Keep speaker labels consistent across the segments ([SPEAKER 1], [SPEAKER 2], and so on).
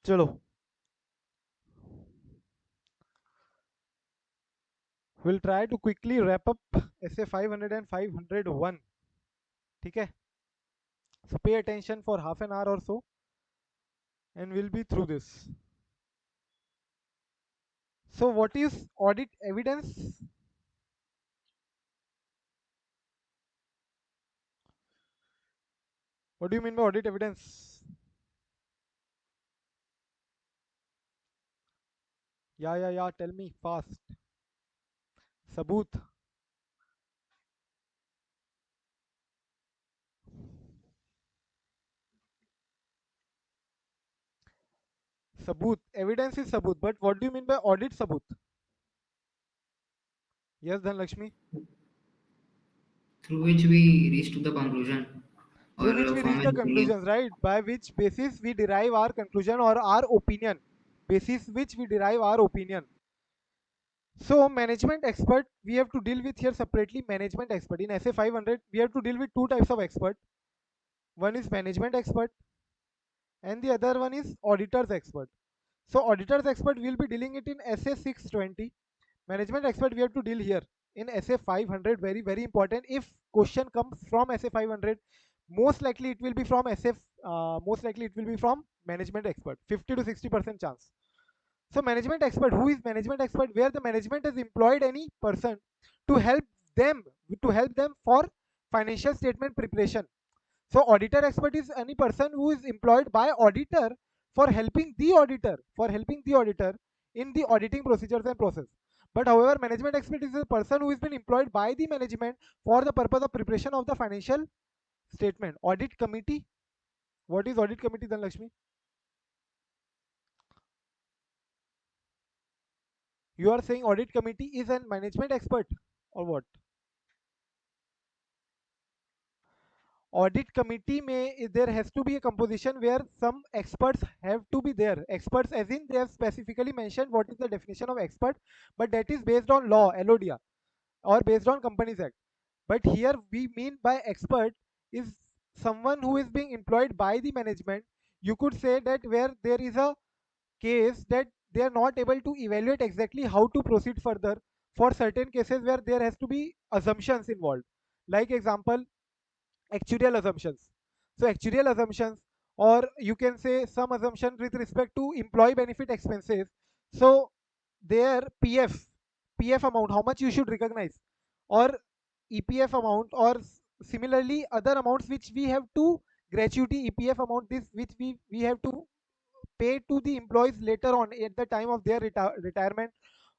[SPEAKER 1] चलो, we'll try to quickly wrap up essay 500 and 501. ठीक है, so pay attention for half an hour or so and we'll be through this. So what is audit evidence? What do you mean by audit evidence? Yeah, tell me fast. Sabut. Sabut. Evidence is sabut, but what do you mean by audit sabut? Yes, Dhanlakshmi.
[SPEAKER 2] through which we reach to the conclusion or
[SPEAKER 1] Through which we
[SPEAKER 2] form
[SPEAKER 1] reach
[SPEAKER 2] an
[SPEAKER 1] the
[SPEAKER 2] opinion.
[SPEAKER 1] conclusions, right? By which basis we derive our conclusion or our opinion. Basis which we derive our opinion. So management expert, we have to deal with here separately management expert. In SA 500, we have to deal with two types of expert. One is management expert and the other one is auditor's expert. So auditor's expert will be dealing it in SA 620. Management expert we have to deal here in SA 500. Very very important. If question comes from SA 500, most likely it will be from SF. Most likely it will be from management expert. 50 to 60% chance. So management expert, who is management expert? Where the management has employed any person to help them for financial statement preparation. So auditor expert is any person who is employed by auditor for helping the auditor in the auditing procedures and process. But however, management expert is a person who has been employed by the management for the purpose of preparation of the financial statement. Audit committee. What is audit committee then, Lakshmi? You are saying audit committee is a management expert or what? Audit committee may there has to be a composition where some experts have to be there. Experts as in they have specifically mentioned what is the definition of expert, but that is based on law, LODA, or based on Companies Act. But here we mean by expert is someone who is being employed by the management. You could say that where there is a case that they are not able to evaluate exactly how to proceed further for certain cases where there has to be assumptions involved. Like example, actuarial assumptions. So actuarial assumptions, or you can say some assumption with respect to employee benefit expenses. So their PF amount, how much you should recognize, or EPF amount, or similarly other amounts which we have to gratuity EPF amount, this which we have to pay to the employees later on at the time of their retirement,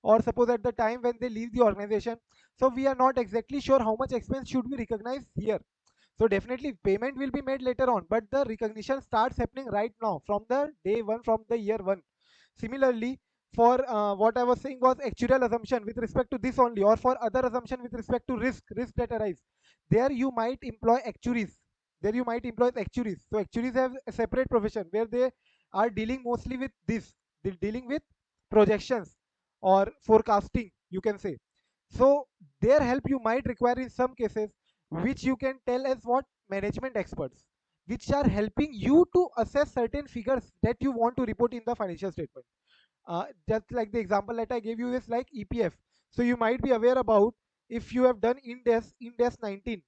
[SPEAKER 1] or suppose at the time when they leave the organization. So we are not exactly sure how much expense should we recognize here. So definitely payment will be made later on, but the recognition starts happening right now from the day one, from the year one. Similarly, for what I was saying was actuarial assumption with respect to this only, or for other assumption with respect to risk that arise. There you might employ actuaries. There you might employ actuaries. So actuaries have a separate profession where they are dealing mostly with this. They're dealing with projections or forecasting, you can say. So their help you might require in some cases, which you can tell as what management experts, which are helping you to assess certain figures that you want to report in the financial statement. Just like the example that I gave you is like EPF. So you might be aware about, if you have done Indes 19.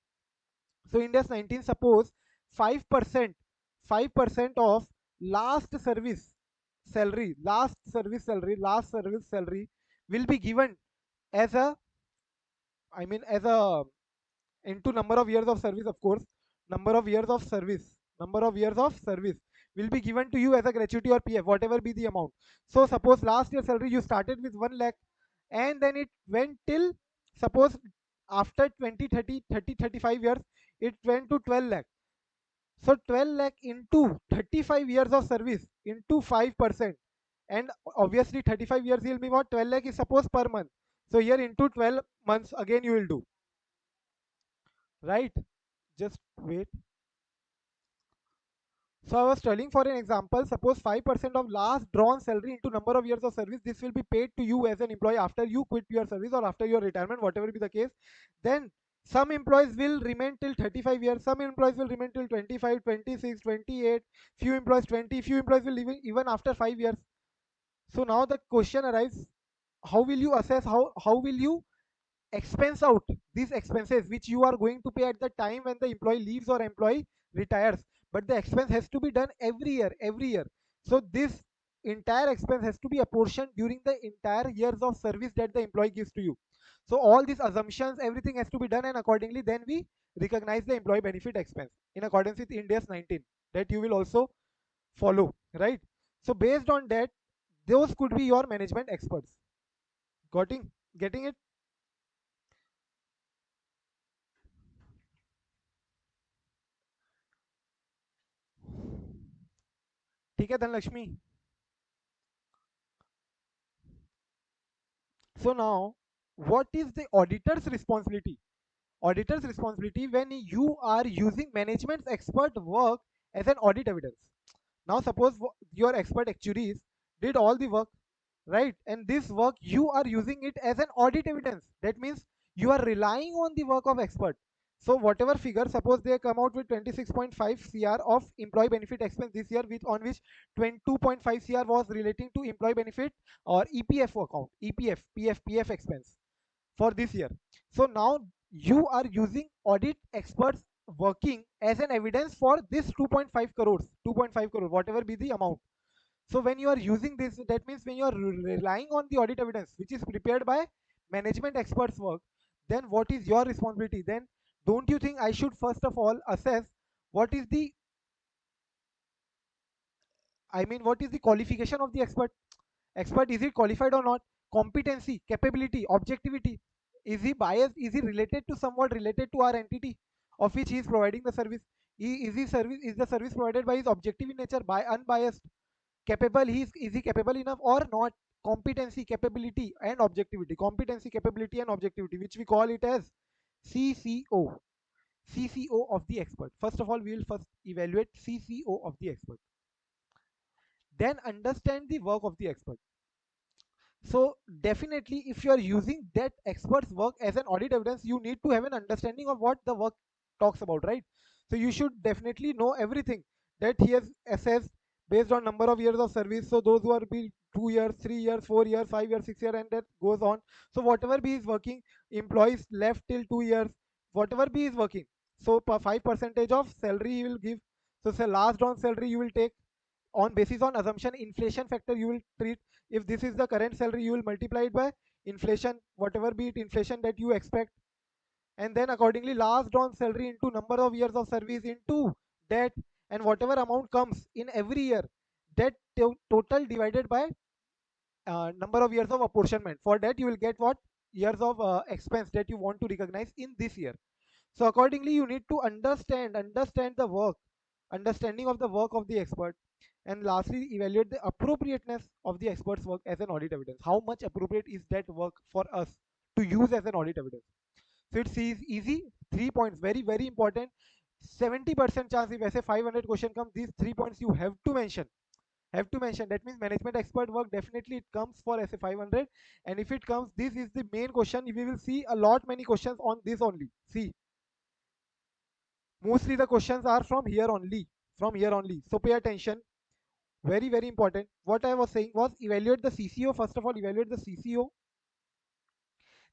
[SPEAKER 1] So Indes 19, suppose 5% 5% of last service last service salary will be given as a, I mean as a, into number of years of service, of course. Number of years of service will be given to you as a gratuity or PF, whatever be the amount. So suppose last year salary you started with 1 lakh, and then it went till, suppose after 20, 30, 30, 35 years, it went to 12 lakh. So 12 lakh into 35 years of service into 5%, and obviously 35 years will be what, 12 lakh is suppose per month. So here into 12 months again you will do, right? Just wait. So I was telling, for an example, suppose 5% of last drawn salary into number of years of service, this will be paid to you as an employee after you quit your service or after your retirement, whatever be the case. Then Some employees will remain till 35 years, some employees will remain till 25, 26, 28, few employees 20, few employees will live even after 5 years. So now the question arises, how will you assess, how will you expense out these expenses which you are going to pay at the time when the employee leaves or employee retires, but the expense has to be done every year. So this entire expense has to be apportioned during the entire years of service that the employee gives to you. So all these assumptions, everything has to be done, and accordingly then we recognize the employee benefit expense in accordance with India's 19, that you will also follow, right? So based on that, those could be your management experts. Getting it? ठीक है Dhanlaxmi? So now, what is the auditor's responsibility? Auditor's responsibility when you are using management's expert work as an audit evidence. Now, suppose your expert actuaries did all the work, right? And this work you are using it as an audit evidence. That means you are relying on the work of expert. So whatever figure, suppose they come out with 26.5 cr of employee benefit expense this year, with on which 22.5 cr was relating to employee benefit or EPF account, EPF, PF expense for this year. So now you are using audit experts working as an evidence for this 2.5 crores, 2.5 crore, whatever be the amount. So when you are using this, that means when you are relying on the audit evidence, which is prepared by management experts work, then what is your responsibility? Then don't you think I should first of all assess what is the, I mean, what is the qualification of the expert? Expert, is he qualified or not? Competency, capability, objectivity. Is he biased? Is he related to, somewhat related to our entity of which he is providing the service? Is the service provided by his objective in nature, by unbiased, capable? Is he capable enough or not? Competency, capability, and objectivity. Competency, capability, and objectivity, which we call it as CCO. CCO of the expert. First of all, we will first evaluate CCO of the expert. Then understand the work of the expert. So definitely, if you are using that expert's work as an audit evidence, you need to have an understanding of what the work talks about, right? So you should definitely know everything that he has assessed based on number of years of service. So those who are be 2 years, 3 years, 4 years, 5 years, 6 years, and that goes on. So whatever be is working, employees left till 2 years, whatever be is working. So 5% of salary he will give. So say last on salary you will take on basis on assumption inflation factor, you will treat, if this is the current salary you will multiply it by inflation, whatever be it inflation that you expect, and then accordingly last drawn salary into number of years of service into that, and whatever amount comes in every year, that total divided by number of years of apportionment. For that you will get what years of expense that you want to recognize in this year. So accordingly, you need to understand the work, understanding of the work of the expert, and lastly, evaluate the appropriateness of the expert's work as an audit evidence. How much appropriate is that work for us to use as an audit evidence? So it's easy. 3 points, very very important. 70% chance if ऐसे 500 question come, these 3 points you have to mention. Have to mention. That means management expert work definitely it comes for SA 500, and if it comes, this is the main question. We will see a lot many questions on this only. See, mostly the questions are from here only, so pay attention, very very important. What I was saying was evaluate the CCO. First of all, evaluate the CCO,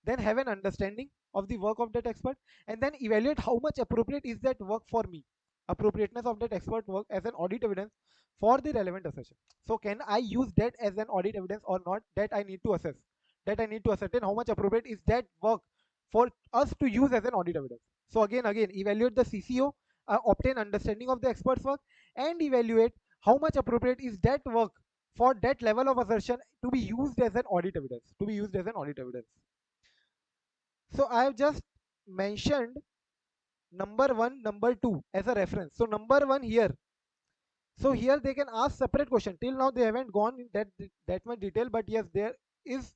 [SPEAKER 1] then have an understanding of the work of that expert, and then evaluate how much appropriate is that work for me, appropriateness of that expert work as an audit evidence for the relevant assessment. So can I use that as an audit evidence or not? That I need to assess, that I need to ascertain how much appropriate is that work for us to use as an audit evidence. So again evaluate the CCO, obtain understanding of the expert's work, and evaluate how much appropriate is that work for that level of assertion to be used as an audit evidence, to be used as an audit evidence. So I have just mentioned number one, number two as a reference. So number one here. So here they can ask separate question. Till now they haven't gone in that much detail, but yes, there is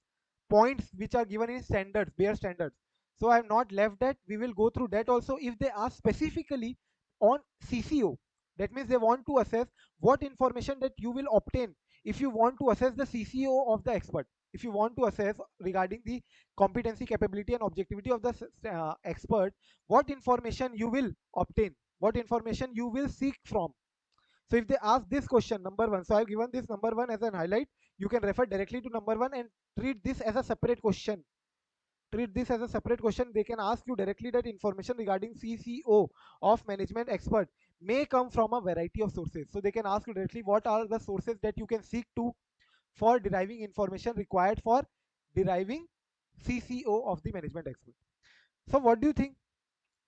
[SPEAKER 1] points which are given in standards, bare standards. So I have not left that. We will go through that also. If they ask specifically on CCO, that means they want to assess what information that you will obtain if you want to assess the CCO of the expert. if you want to assess regarding the competency, capability, and objectivity of the expert, what information you will obtain, what information you will seek from. So if they ask this question, number one, so I've given this number one as an highlight. You can refer directly to number one and treat this as a separate question. Treat this as a separate question. They can ask you directly that information regarding CCO of management expert may come from a variety of sources. So they can ask you directly what are the sources that you can seek to for deriving information required for deriving CCO of the management expert. So what do you think?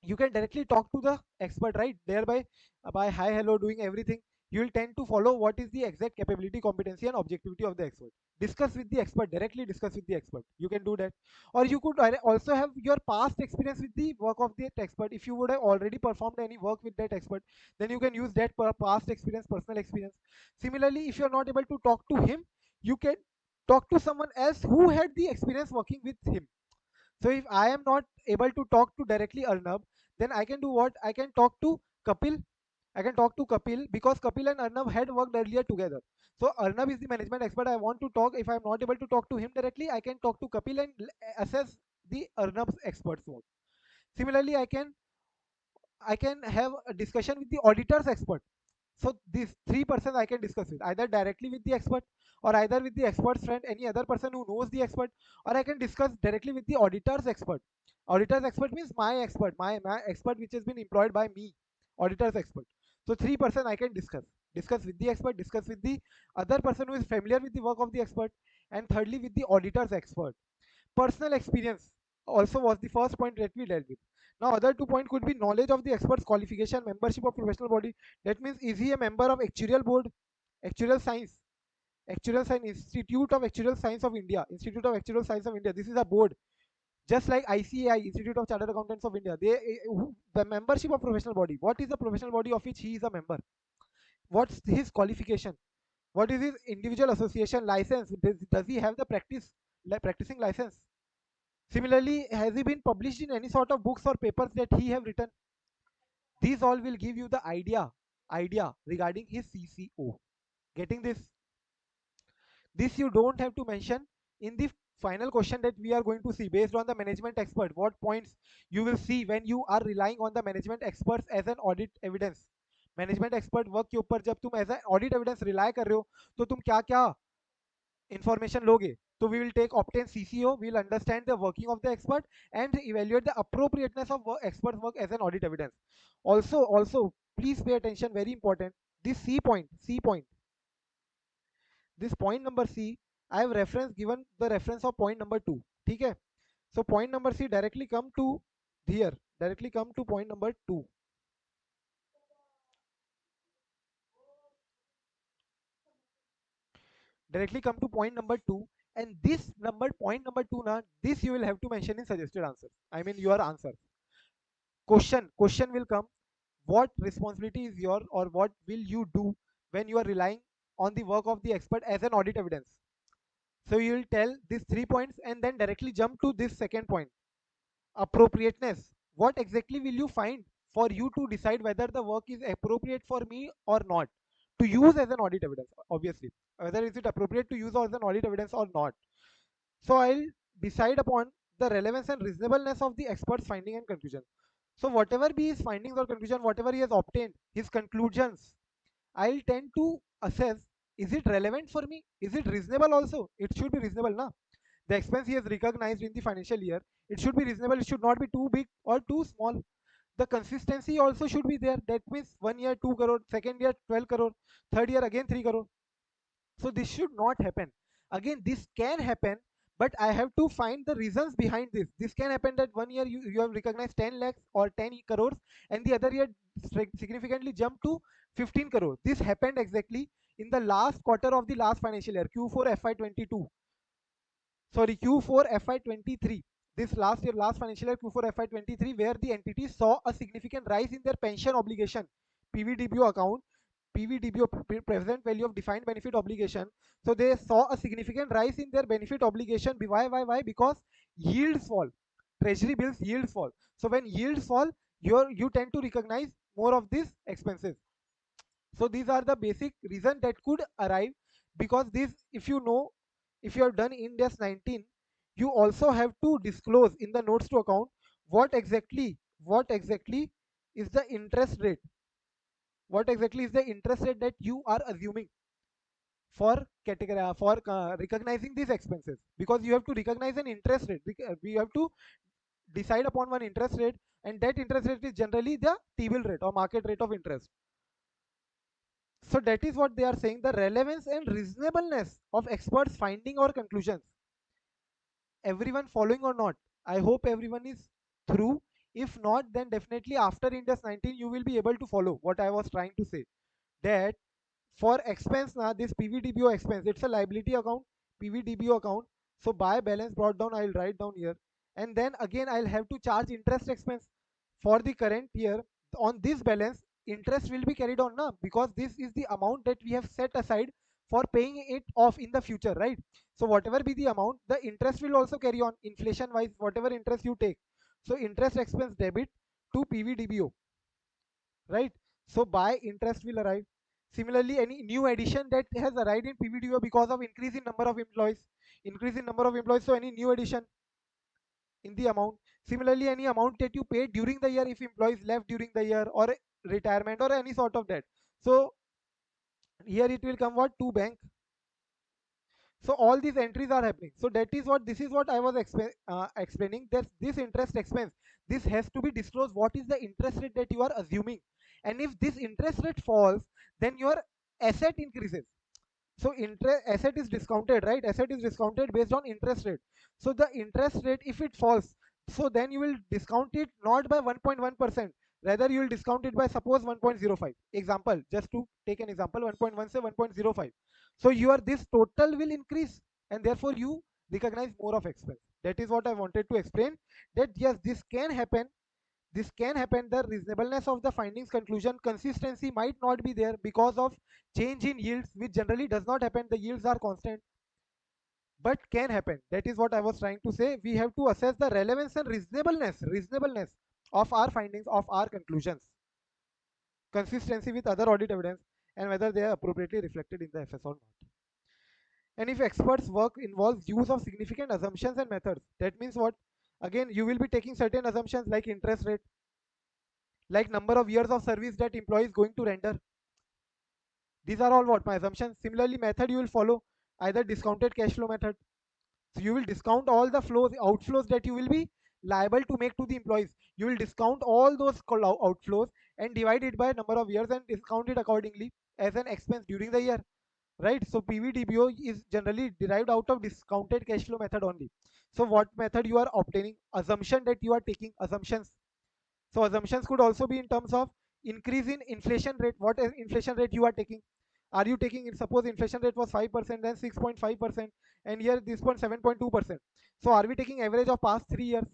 [SPEAKER 1] You can directly talk to the expert, right? Thereby, by hi, hello, doing everything, you will tend to follow what is the exact capability, competency, and objectivity of the expert. Discuss with the expert, directly discuss with the expert. You can do that. Or you could also have your past experience with the work of the expert. If you would have already performed any work with that expert, then you can use that past experience, personal experience. Similarly, if you're not able to talk to him, you can talk to someone else who had the experience working with him. So if I am not able to talk to directly Arnab, then I can do what? I can talk to Kapil. I can talk to Kapil because Kapil and Arnab had worked earlier together. So Arnab is the management expert. I want to talk. If I am not able to talk to him directly, I can talk to Kapil and assess the Arnab's expert's work. Similarly, I can have a discussion with the auditor's expert. So these three persons I can discuss with either directly with the expert, or either with the expert's friend, any other person who knows the expert, or I can discuss directly with the auditor's expert. Auditor's expert means my expert, my expert which has been employed by me, auditor's expert. So three person I can discuss with the expert, discuss with the other person who is familiar with the work of the expert, and thirdly with the auditor's expert. Personal experience also was the first point that we dealt with. Now, other 2 points could be knowledge of the expert's qualification, membership of professional body. That means, is he a member of actuarial board, actuarial science, actuarial science Institute of Actuarial Science of India, Institute of Actuarial Science of India. This is a board, just like ICAI, Institute of Chartered Accountants of India. The membership of professional body. What is the professional body of which he is a member? What's his qualification? What is his individual association license? Does he have the practicing license? Similarly, has he been published in any sort of books or papers that he have written? These all will give you the idea regarding his CCO. Getting this? This you don't have to mention in the final question that we are going to see based on the management expert. What points you will see when you are relying on the management experts as an audit evidence? Management expert work के ऊपर जब तुम as a audit evidence rely कर रहे हो तो तुम क्या क्या information loge. So we will take obtain CCO, we will understand the working of the expert and evaluate the appropriateness of expert's work as an audit evidence. Also, please pay attention, very important. This C point, this point number C, I have reference given the reference of point number 2. Okay? So point number C directly come to here, directly come to point number 2. Directly come to point number 2, and this number point number 2 na, this you will have to mention in suggested answers. I mean your answer. Question will come, what responsibility is your, or what will you do when you are relying on the work of the expert as an audit evidence? So you will tell these 3 points and then directly jump to this second point, appropriateness. What exactly will you find for you to decide whether the work is appropriate for me or not to use as an audit evidence? Obviously, whether is it appropriate to use as an audit evidence or not. So I'll decide upon the relevance and reasonableness of the expert's finding and conclusion. So whatever be his findings or conclusion, whatever he has obtained, his conclusions, I'll tend to assess, is it relevant for me? Is it reasonable also? It should be reasonable, na? The expense he has recognized in the financial year, it should be reasonable. It should not be too big or too small. The consistency also should be there. That means 1 year 2 crore, second year 12 crore, third year again 3 crore. So this should not happen. Again, this can happen, but I have to find the reasons behind this. This can happen that 1 year you have recognized 10 lakhs or 10 crores, and the other year significantly jumped to 15 crore. This happened exactly in the last quarter of the last financial year, Q4 FY22. Sorry, Q4 FY23. This last year, last financial year, Q4 FY23, where the entity saw a significant rise in their pension obligation, PVDBO account, PVDBO, present value of defined benefit obligation. So they saw a significant rise in their benefit obligation. Why? Because yields fall. Treasury bills yields fall. So when yields fall, you tend to recognize more of these expenses. So these are the basic reason that could arrive, because this, if you know, if you have done Ind AS 19, you also have to disclose in the notes to account what exactly is the interest rate, what exactly is the interest rate that you are assuming for recognizing these expenses, because you have to recognize an interest rate. We have to decide upon one interest rate, and that interest rate is generally the T-bill rate or market rate of interest. So that is what they are saying, the relevance and reasonableness of experts finding or conclusions. Everyone following or not? I hope everyone is through. If not, then definitely after Indus 19 you will be able to follow what I was trying to say, that for expense now, this PVDBO expense, it's a liability account, PVDBO account. So by balance brought down, I'll write down here, and then again I'll have to charge interest expense for the current year. On this balance, interest will be carried on now, because this is the amount that we have set aside for paying it off in the future, right? So whatever be the amount, the interest will also carry on inflation wise, whatever interest you take. So interest expense debit to PVDBO, right? So by interest will arrive. Similarly, any new addition that has arrived in PVDO because of increase in number of employees, increase in number of employees, so any new addition in the amount. Similarly, any amount that you paid during the year if employees left during the year, or retirement or any sort of that. So here it will come what to bank. So all these entries are happening. So that is what, this is what I was explaining, that this interest expense, this has to be disclosed, what is the interest rate that you are assuming, and if this interest rate falls, then your asset increases. So interest asset is discounted, right? Asset is discounted based on interest rate. So the interest rate, if it falls, so then you will discount it not by 1.1%, rather you will discount it by suppose 1.05. Example, just to take an example, 1.1 say 1.05. So your this total will increase, and therefore you recognize more of expense. That is what I wanted to explain, that yes, this can happen, this can happen. The reasonableness of the findings conclusion consistency might not be there because of change in yields, which generally does not happen, the yields are constant, but can happen. That is what I was trying to say. We have to assess the relevance and reasonableness of our findings, of our conclusions, consistency with other audit evidence, and whether they are appropriately reflected in the FS or not. And if experts work involves use of significant assumptions and methods, that means what? Again, you will be taking certain assumptions like interest rate, like number of years of service that employee is going to render. These are all what my assumptions. Similarly, method you will follow either discounted cash flow method. So you will discount all the flows, outflows that you will be liable to make to the employees. You will discount all those outflows and divide it by number of years and discount it accordingly as an expense during the year, right? So PVDBO is generally derived out of discounted cash flow method only. So what method you are obtaining? Assumption that you are taking, assumptions. So assumptions could also be in terms of increase in inflation rate. What is inflation rate you are taking? Are you taking, suppose inflation rate was 5%, then 6.5%, and here this one 7.2%. So are we taking average of past 3 years?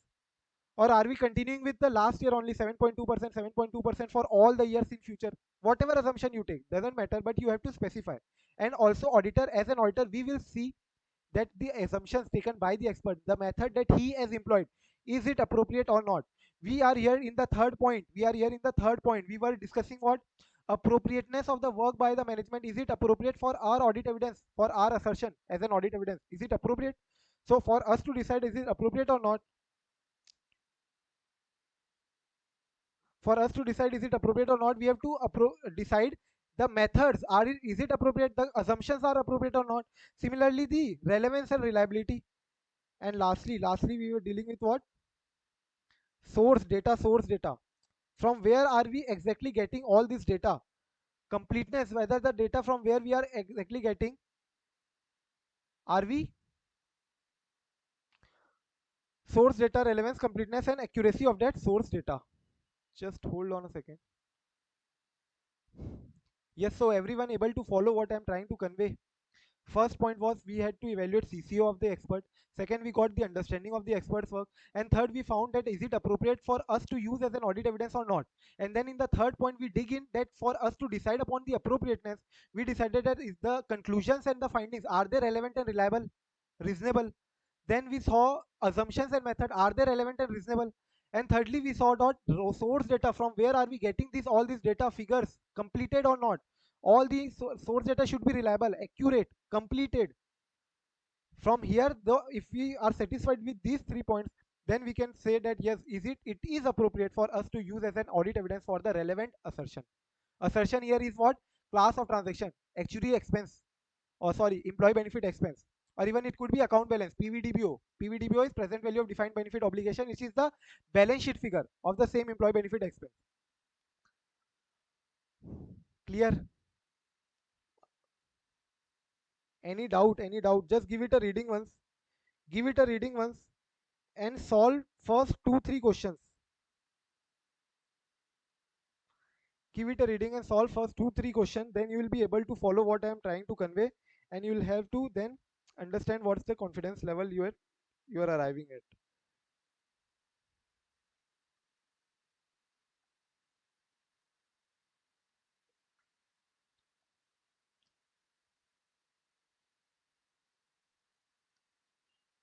[SPEAKER 1] Or are we continuing with the last year only 7.2%, 7.2% for all the years in future? Whatever assumption you take, doesn't matter, but you have to specify. And also auditor, as an auditor, we will see that the assumptions taken by the expert, the method that he has employed, is it appropriate or not? We are here in the third point. We are here in the third point. We were discussing what? Appropriateness of the work by the management. Is it appropriate for our audit evidence, for our assertion as an audit evidence? Is it appropriate? So for us to decide is it appropriate or not, for us to decide is it appropriate or not, we have to decide the methods. Is it appropriate? The assumptions are appropriate or not? Similarly, the relevance and reliability. And lastly, we were dealing with what? Source data. From where are we exactly getting all this data? Completeness, whether the data from where we are exactly getting, are we source data, relevance, completeness, and accuracy of that source data. Just hold on a second. Yes, so everyone able to follow what I'm trying to convey? First point was we had to evaluate CCO of the expert. Second, we got the understanding of the expert's work. And third, we found that is it appropriate for us to use as an audit evidence or not. And then in the third point, we dig in that for us to decide upon the appropriateness, we decided that is the conclusions and the findings, are they relevant and reliable, reasonable? Then we saw assumptions and method, are they relevant and reasonable? And thirdly, we saw dot source data, from where are we getting this all these data, figures completed or not. All the source data should be reliable, accurate, completed. From here, though, if we are satisfied with these 3 points, then we can say that yes, it is appropriate for us to use as an audit evidence for the relevant assertion. Assertion here is what? Class of transaction, actuary expense, or sorry, employee benefit expense, or even it could be account balance, PVDBO. PVDBO is present value of defined benefit obligation, which is the balance sheet figure of the same employee benefit expense. Clear? Any doubt? Any doubt? Just give it a reading once. Give it a reading once and solve first 2 3 questions. Give it a reading and solve first 2 3 questions. Then you will be able to follow what I am trying to convey, and you will have to then understand what's the confidence level you are arriving at.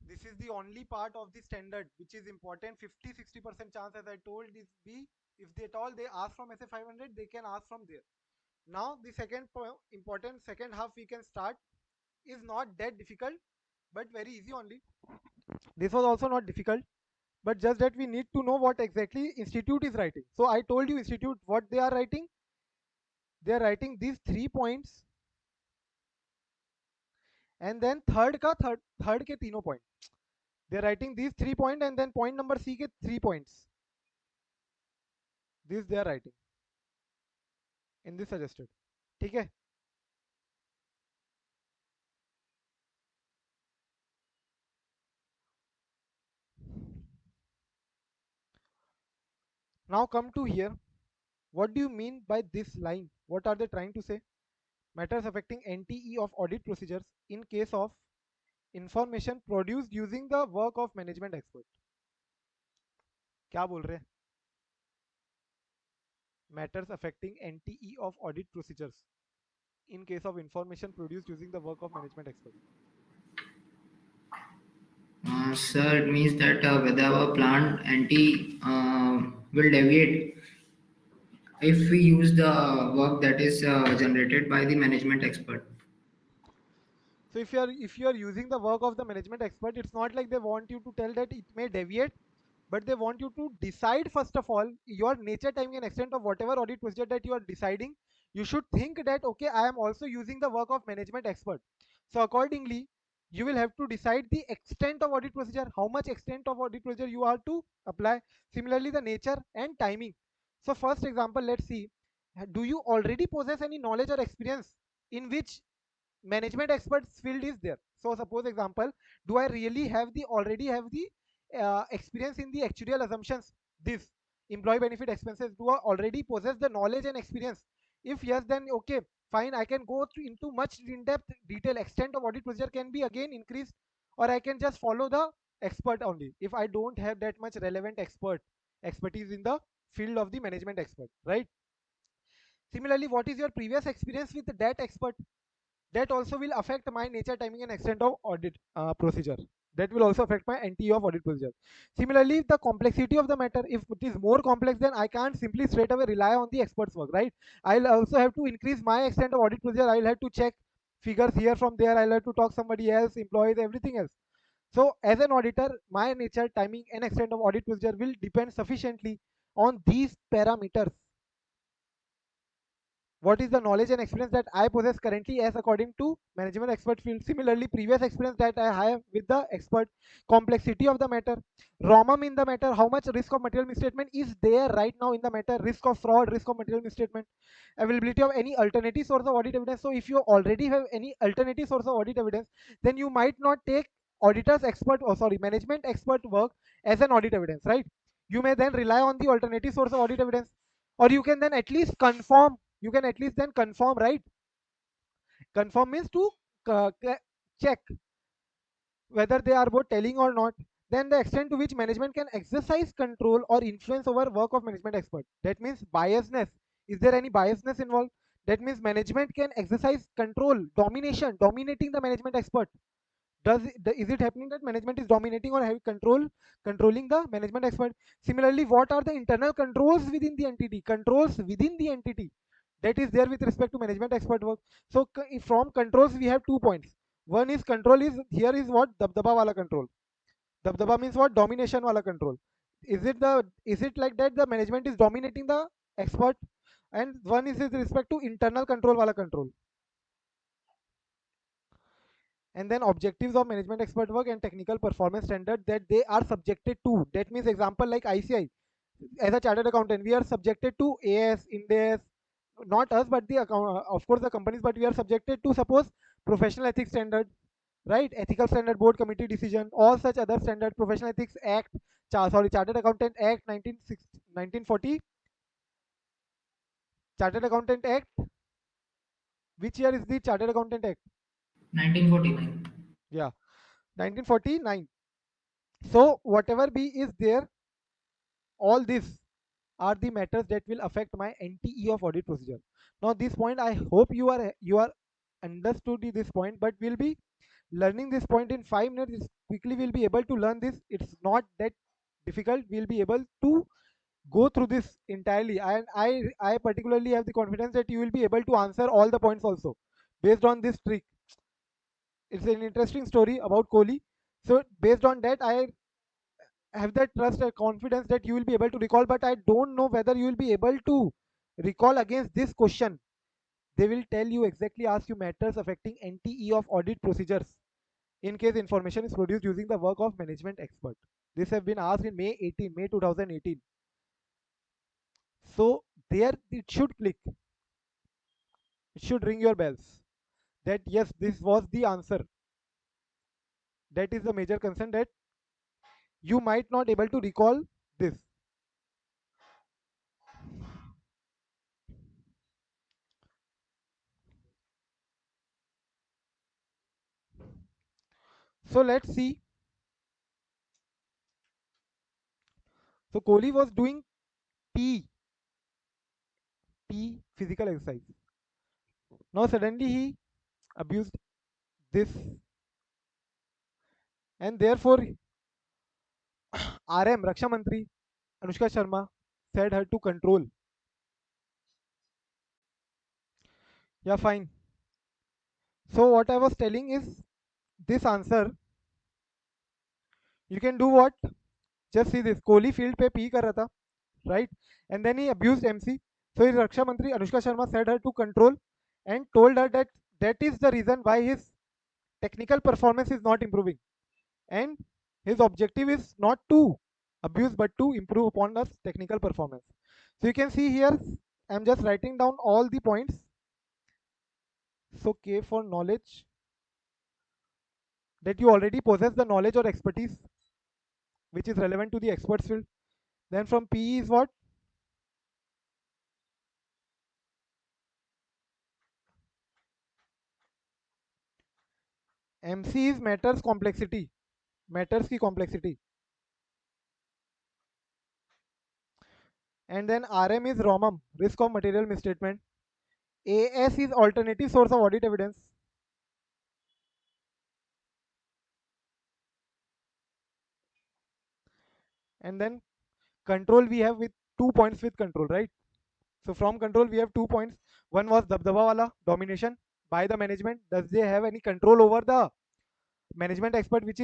[SPEAKER 1] This is the only part of the standard which is important. 50 60% chance, as I told, is B. If they at all they ask from SA 500, they can ask from there. Now the second important second half we can start is not that difficult, but very easy only. This was also not difficult, but just that we need to know what exactly institute is writing. So I told you institute what they are writing. They are writing these 3 points, and then third के तीनों point. They are writing these 3 points, and then point number C के 3 points. This they are writing in this suggested. ठीक है? Now come to here. What do you mean by this line? What are they trying to say? Matters affecting NTE of audit procedures in case of information produced using the work of management expert. क्या बोल रहे हैं? Matters affecting NTE of audit procedures in case of information produced using the work of management expert.
[SPEAKER 2] Sir, it means that whether our plant anti will deviate if we use the work that is generated by the management expert.
[SPEAKER 1] So if you are using the work of the management expert, it's not like they want you to tell that it may deviate, but they want you to decide first of all your nature, timing, and extent of whatever audit procedure that you are deciding. You should think that okay, I am also using the work of management expert. So accordingly, you will have to decide the extent of audit procedure, how much extent of audit procedure you are to apply. Similarly, the nature and timing. So first example, let's see. Do you already possess any knowledge or experience in which management experts field is there? So suppose example, do I really have the already have the experience in the actuarial assumptions? This employee benefit expenses, do I already possess the knowledge and experience? If yes, then okay, fine, I can go into much in-depth detail. Extent of audit procedure can be again increased, or I can just follow the expert only if I don't have that much relevant expertise in the field of the management expert, right? Similarly, what is your previous experience with that expert? That also will affect my nature, timing, and extent of audit procedure. That will also affect my NTE of audit procedure. Similarly, the complexity of the matter, if it is more complex, then I can't simply straight away rely on the expert's work, right? I'll also have to increase my extent of audit procedure. I'll have to check figures here from there. I'll have to talk somebody else, employees, everything else. So as an auditor, my nature, timing, and extent of audit procedure will depend sufficiently on these parameters. What is the knowledge and experience that I possess currently as according to management expert field? Similarly, previous experience that I have with the expert, complexity of the matter, ROMM in the matter, how much risk of material misstatement is there right now in the matter, risk of fraud, risk of material misstatement, availability of any alternative source of audit evidence. So if you already have any alternative source of audit evidence, then you might not take auditor's expert, or sorry, management expert work as an audit evidence, right? You may then rely on the alternative source of audit evidence, or you can then at least confirm, you can at least then confirm, right? Confirm means to uh, check whether they are both telling or not. Then the extent to which management can exercise control or influence over work of management expert, that means biasness. Is there any biasness involved? That means management can exercise control, domination, dominating the management expert. Is it happening that management is dominating or have controlling the management expert? Similarly, what are the internal controls within the entity, controls within the entity that is there with respect to management expert work? So from controls we have 2 points. One is control is here is what dabdaba wala control. Dabdaba means what? Domination wala control. Is it like that the management is dominating the expert? And one is with respect to internal control wala control. And then objectives of management expert work and technical performance standard that they are subjected to. That means example like ICI. As a chartered accountant, we are subjected to AS, INDES, not us, but of course the companies, but we are subjected to suppose professional ethics standard, right? Ethical standard board committee decision, all such other standard, professional ethics act, chartered accountant act 1940, chartered accountant act. Which year is the chartered accountant act?
[SPEAKER 2] 1949.
[SPEAKER 1] Yeah, 1949. So whatever be is there, all this are the matters that will affect my NTE of audit procedure. Now this point I hope you are understood this point, but we'll be learning this point in 5 minutes. Quickly we'll be able to learn this. It's not that difficult. We'll be able to go through this entirely, and I particularly have the confidence that you will be able to answer all the points also based on this trick. It's an interesting story about Kohli. So based on that, I have that trust and confidence that you will be able to recall, but I don't know whether you will be able to recall against this question. They will tell you exactly, ask you matters affecting NTE of audit procedures in case information is produced using the work of management expert. This have been asked in May 2018. So there it should click, it should ring your bells that yes, this was the answer. That is the major concern, that you might not able to recall this. So let's see. So Kohli was doing P physical exercise. Now suddenly he abused this, and therefore RM Raksha Mantri Anushka Sharma said her to control. Yeah, fine. So what I was telling is this answer. You can do what? Just see this. Kohli field पे pee कर रहा था, right? And then he abused MC. So his Raksha Mantri Anushka Sharma said her to control and told her that that is the reason why his technical performance is not improving, and his objective is not to abuse but to improve upon us technical performance. So you can see here, I'm just writing down all the points. So K for knowledge, that you already possess the knowledge or expertise which is relevant to the expert's field. Then from PE is what? MC is matters complexity, matters की complexity. And then RM is ROMM, risk of material misstatement. AS is alternative source of audit evidence. And then control we have with 2 points with control, right? So from control we have 2 points. One was dabdaba wala, domination by the management. Does they have any control over the management expert, which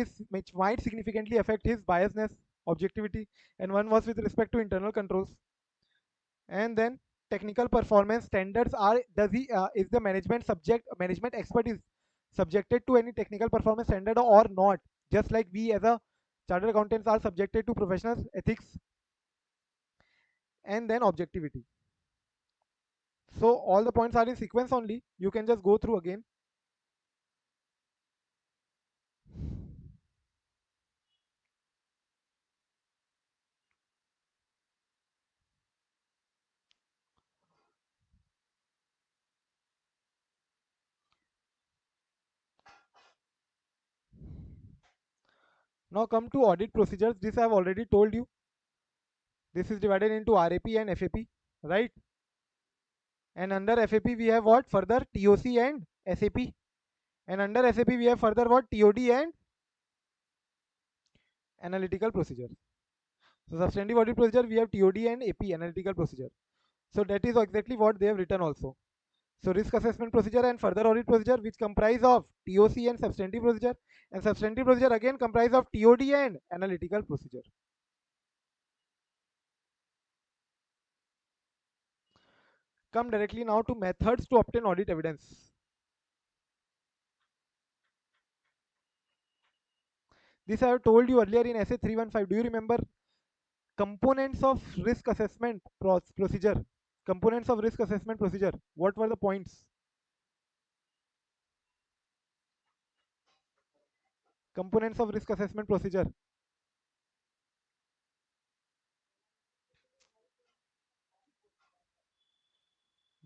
[SPEAKER 1] might significantly affect his biasness, objectivity? And one was with respect to internal controls. And then technical performance standards are, does he is the management expert is subjected to any technical performance standard or not? Just like we as a chartered accountants are subjected to professional ethics. And then objectivity. So all the points are in sequence only. You can just go through again. Now come to audit procedures. This I have already told you. This is divided into RAP and FAP, right? And under FAP we have what? Further TOC and SAP. And under SAP we have further what? TOD and analytical procedure. So substantive audit procedure we have TOD and AP, analytical procedure. So that is exactly what they have written also. So risk assessment procedure and further audit procedure, which comprise of TOC and substantive procedure, and substantive procedure again comprise of TOD and analytical procedure. Come directly now to methods to obtain audit evidence. This I have told you earlier in essay 315. Do you remember components of risk assessment procedure? Components of risk assessment procedure. What were the points? Components of risk assessment procedure.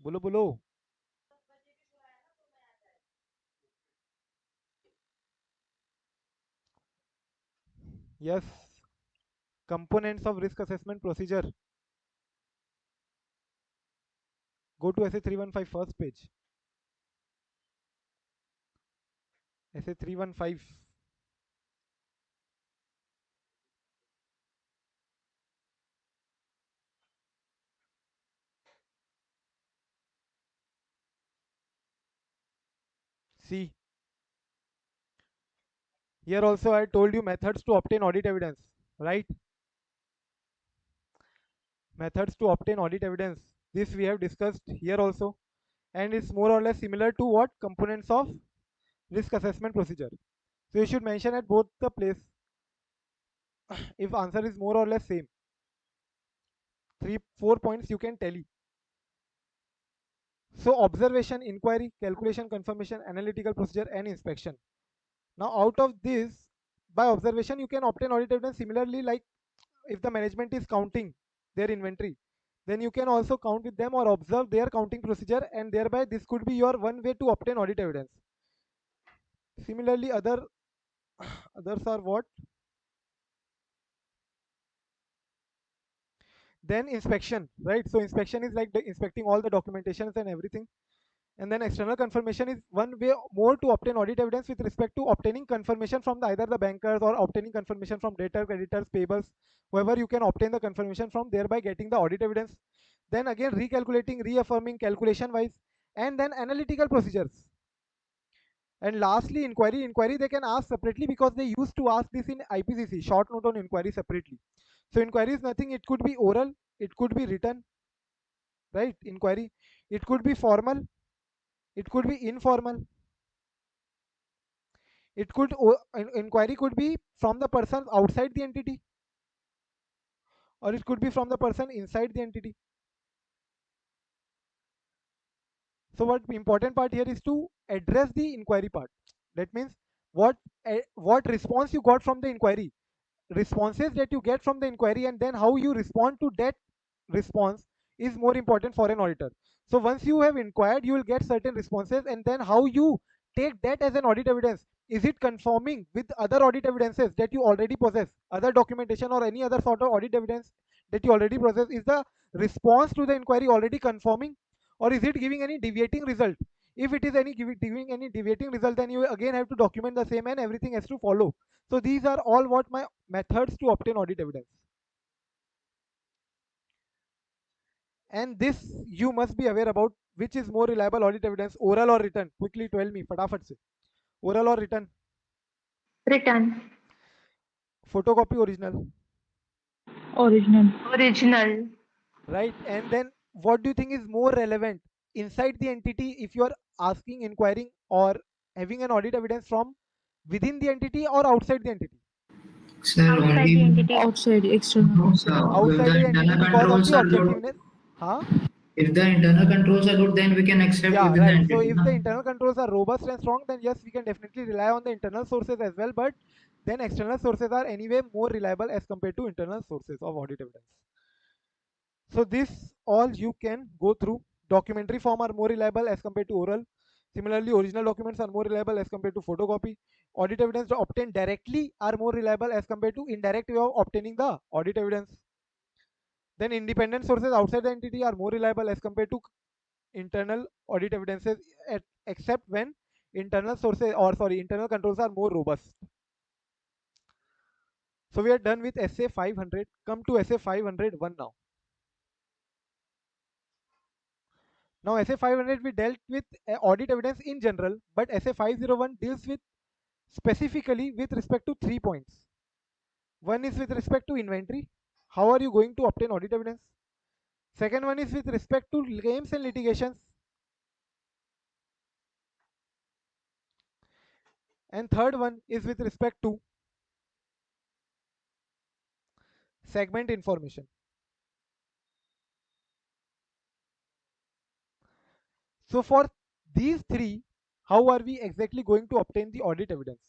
[SPEAKER 1] बोलो बोलो. Yes. Components of risk assessment procedure. Go to essay 315 first page. Essay 315. See, here also I told you methods to obtain audit evidence, right? Methods to obtain audit evidence. This we have discussed here also, and it's more or less similar to what components of risk assessment procedure. So you should mention at both the place if answer is more or less same. 3 4 points you can tally. So observation, inquiry, calculation, confirmation, analytical procedure, and inspection. Now out of this, by observation you can obtain audit evidence. Similarly, like if the management is counting their inventory, then you can also count with them or observe their counting procedure, and thereby this could be your one way to obtain audit evidence. Similarly, others are what? Then inspection, right? So inspection is like inspecting all the documentations and everything. And then external confirmation is one way more to obtain audit evidence with respect to obtaining confirmation from either the bankers or obtaining confirmation from debtor, creditors, payables, whoever you can obtain the confirmation from, thereby getting the audit evidence. Then again recalculating, reaffirming calculation wise, and then analytical procedures. And lastly, inquiry. Inquiry they can ask separately because they used to ask this in IPCC, short note on inquiry separately. So inquiry is nothing, it could be oral, it could be written, right? Inquiry. It could be formal, it could be informal. It could inquiry could be from the person outside the entity, or it could be from the person inside the entity. So what important part here is to address the inquiry part. That means what response you got from the inquiry, responses that you get from the inquiry, and then how you respond to that response is more important for an auditor. So once you have inquired, you will get certain responses, and then how you take that as an audit evidence. Is it conforming with other audit evidences that you already possess, other documentation or any other sort of audit evidence that you already possess? Is the response to the inquiry already conforming, or is it giving any deviating result? If it is giving any deviating result, then you again have to document the same and everything has to follow. So these are all what my methods to obtain audit evidence. And this you must be aware about, which is more reliable audit evidence, oral or written. Quickly tell me, फटाफट से. Oral or written?
[SPEAKER 3] Written.
[SPEAKER 1] Photocopy, original.
[SPEAKER 3] Original. Original.
[SPEAKER 1] Right? And then what do you think is more relevant inside the entity, if you are asking, inquiring, or having an audit evidence from within the entity or outside the entity?
[SPEAKER 2] Sir,
[SPEAKER 3] Outside the
[SPEAKER 2] only
[SPEAKER 3] entity. Outside, external.
[SPEAKER 2] no, sir. If
[SPEAKER 1] Outside
[SPEAKER 2] the
[SPEAKER 1] the entity
[SPEAKER 2] internal
[SPEAKER 1] because of
[SPEAKER 2] controls
[SPEAKER 1] the
[SPEAKER 2] are good,
[SPEAKER 1] objectiveness. Huh?
[SPEAKER 2] if the internal controls are good, then we can accept
[SPEAKER 1] Yeah,
[SPEAKER 2] within the
[SPEAKER 1] right. So
[SPEAKER 2] entity.
[SPEAKER 1] if
[SPEAKER 2] Na?
[SPEAKER 1] the internal controls are robust and strong, then yes, we can definitely rely on the internal sources as well. But then external sources are anyway more reliable as compared to internal sources of audit evidence. So this all you can go through. Documentary form are more reliable as compared to oral. Similarly, original documents are more reliable as compared to photocopy. Audit evidence obtained directly are more reliable as compared to indirect way of obtaining the audit evidence. Then independent sources outside the entity are more reliable as compared to internal audit evidences, except when internal sources, or sorry, internal controls are more robust. So we are done with SA 500. Come to SA 501 now. Now SA 500 we dealt with audit evidence in general, but SA 501 deals with specifically with respect to 3 points. One is with respect to inventory. How are you going to obtain audit evidence? Second one is with respect to claims and litigations. And third one is with respect to segment information. So for these three, how are we exactly going to obtain the audit evidence?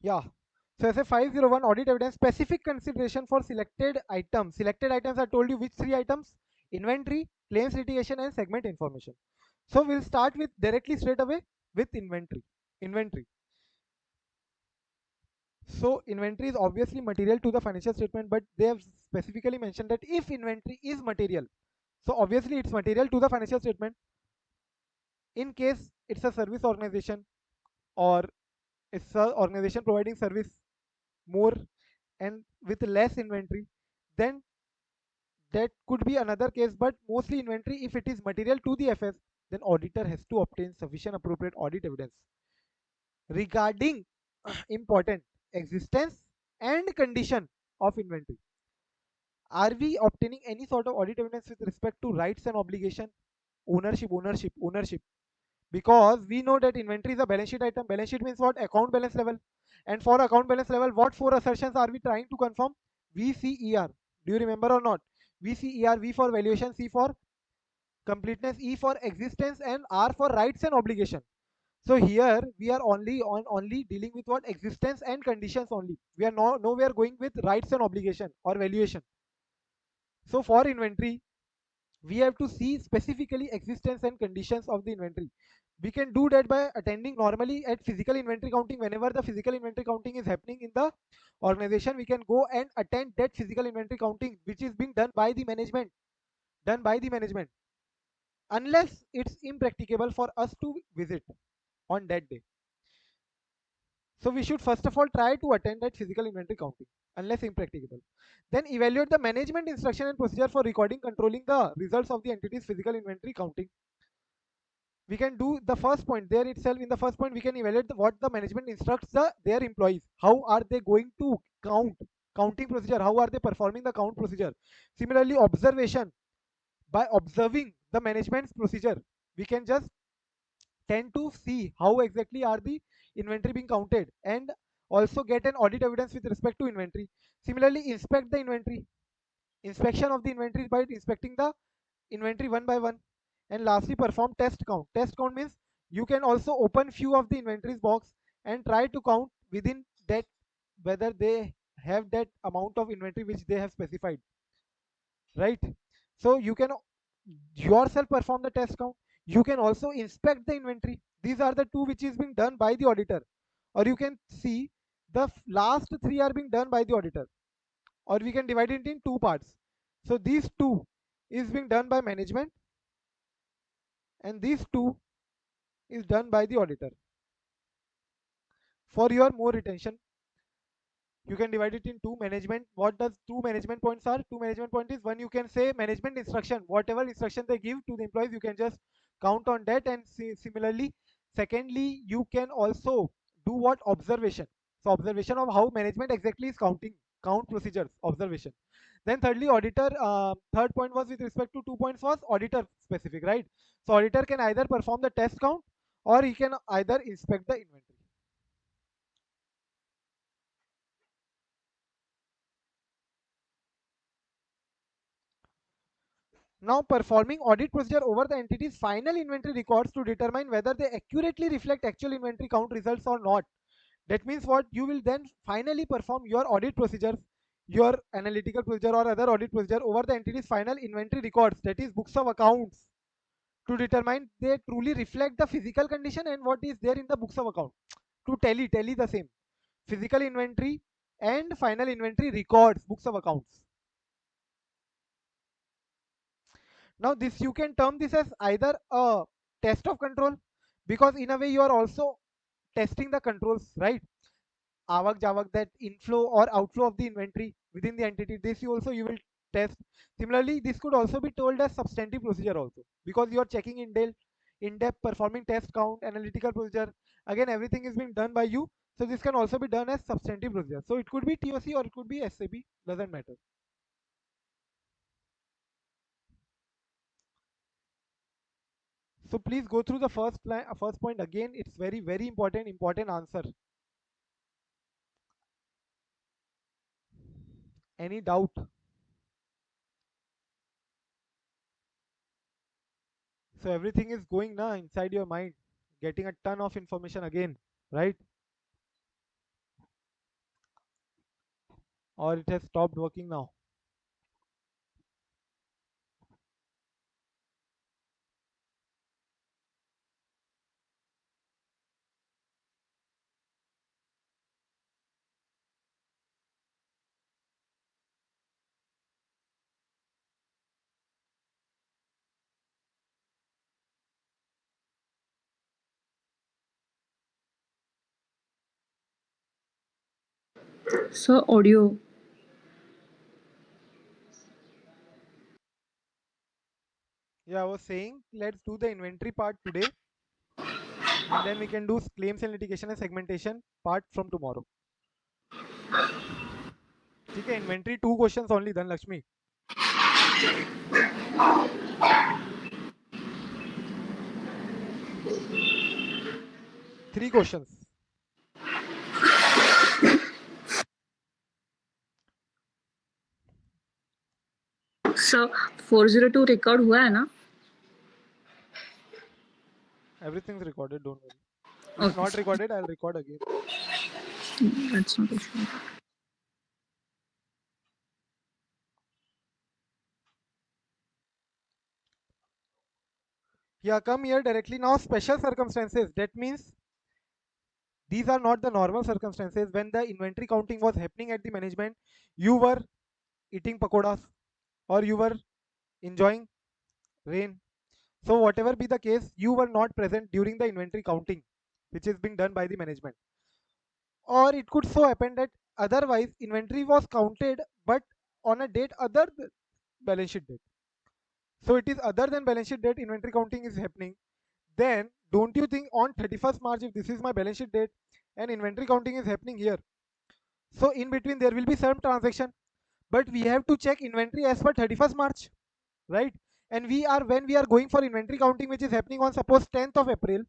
[SPEAKER 1] Yeah. So as a 501 audit evidence, specific consideration for selected items. Selected items, I told you which three items: inventory, claims litigation, and segment information. So we'll start with directly straight away with inventory. Inventory. So inventory is obviously material to the financial statement, but they have specifically mentioned that if inventory is material, so obviously it's material to the financial statement. In case it's a service organization or it's a organization providing service more and with less inventory, then that could be another case. But mostly inventory, if it is material to the FS, then auditor has to obtain sufficient appropriate audit evidence regarding important existence and condition of inventory. Are we obtaining any sort of audit evidence with respect to rights and obligation? Ownership. Because we know that inventory is a balance sheet item. Balance sheet means what? Account balance level. And for account balance level, what four assertions are we trying to confirm? VCER. Do you remember or not? VCER, V for valuation, C for completeness, E for existence, and R for rights and obligation. So here we are only dealing with what? Existence and conditions only. We are nowhere going with rights and obligation or valuation. So for inventory, we have to see specifically existence and conditions of the inventory. We can do that by attending normally at physical inventory counting. Whenever the physical inventory counting is happening in the organization, we can go and attend that physical inventory counting, which is being done by the management. Done by the management. Unless it's impracticable for us to visit on that day. So we should first of all try to attend that physical inventory counting, unless impracticable. Then evaluate the management instruction and procedure for recording, controlling the results of the entity's physical inventory counting. We can do the first point there itself. In the first point, we can evaluate what the management instructs their employees. How are they going to counting procedure? How are they performing the count procedure? Similarly, observation. By observing the management's procedure, we can just tend to see how exactly are the inventory being counted and also get an audit evidence with respect to inventory. Similarly, inspect the inventory. Inspection of the inventory by inspecting the inventory one by one. And lastly, perform test count. Test count means you can also open few of the inventories box and try to count within that whether they have that amount of inventory which they have specified, right? So you can yourself perform the test count. You can also inspect the inventory. These are the two which is being done by the auditor. Or you can see the last three are being done by the auditor, or we can divide it in two parts. So these two is being done by management and these two is done by the auditor. For your more retention, you can divide it in two. Management, what does two management points are? Two management point is, one, you can say management instruction, whatever instruction they give to the employees, you can just count on that. And similarly, secondly, you can also do what? Observation. So observation of how management exactly is counting, count procedures, observation. Then thirdly, auditor, third point was with respect to 2 points was auditor specific, right? So auditor can either perform the test count or he can either inspect the inventory. Now, performing audit procedure over the entity's final inventory records to determine whether they accurately reflect actual inventory count results or not. That means what? You will then finally perform your audit procedures, your analytical procedure or other audit procedure over the entity's final inventory records, that is books of accounts, to determine they truly reflect the physical condition and what is there in the books of account. To tally the same. Physical inventory and final inventory records, books of accounts. Now this, you can term this as either a test of control, because in a way you are also testing the controls, right? avak javak, that inflow or outflow of the inventory within the entity. This you will test. Similarly, this could also be told as substantive procedure also, because you are checking in-depth performing test count, analytical procedure. Again, everything is being done by you. So this can also be done as substantive procedure. So it could be TOC or it could be SAB, doesn't matter. So please go through the first point again. It's very important answer. Any doubt? So everything is going now inside your mind, getting a ton of information again, right? Or it has stopped working now.
[SPEAKER 3] So audio.
[SPEAKER 1] Yeah, I was saying let's do the inventory part today, and then we can do claims and litigation and segmentation part from tomorrow. ठीक है, inventory 2 questions only, then Lakshmi. 3 questions.
[SPEAKER 3] So 402 record हुआ है ना?
[SPEAKER 1] Everything's recorded, don't worry. If
[SPEAKER 3] Okay.
[SPEAKER 1] not recorded, I'll record again.
[SPEAKER 3] That's not issue.
[SPEAKER 1] Yeah, come here directly now. Special circumstances. That means these are not the normal circumstances. When the inventory counting was happening at the management, you were eating pakodas or you were enjoying rain. So whatever be the case, you were not present during the inventory counting, which is being done by the management. Or it could so happen that otherwise inventory was counted, but on a date other than balance sheet date. So it is other than balance sheet date inventory counting is happening. Then don't you think on 31st March, if this is my balance sheet date and inventory counting is happening here, so in between there will be some transaction, but we have to check inventory as per 31st March, right? And we are when we are going for inventory counting, which is happening on suppose 10th of April,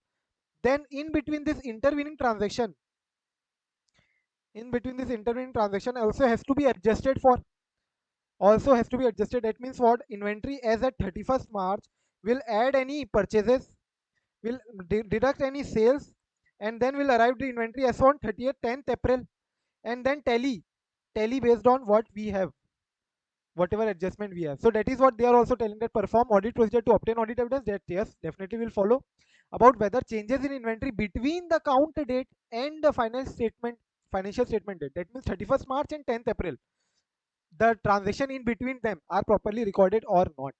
[SPEAKER 1] then in between this intervening transaction also has to be adjusted for. Also has to be adjusted. That means what? Inventory as at 31st March will add any purchases, will deduct any sales, and then will arrive the inventory as on 30th 10th April, and then tally based on what we have, whatever adjustment we have. So that is what they are also telling, that perform audit procedure to obtain audit evidence. That yes, definitely will follow. About whether changes in inventory between the count date and the financial statement date, that means 31st March and 10th April, the transaction in between them are properly recorded or not.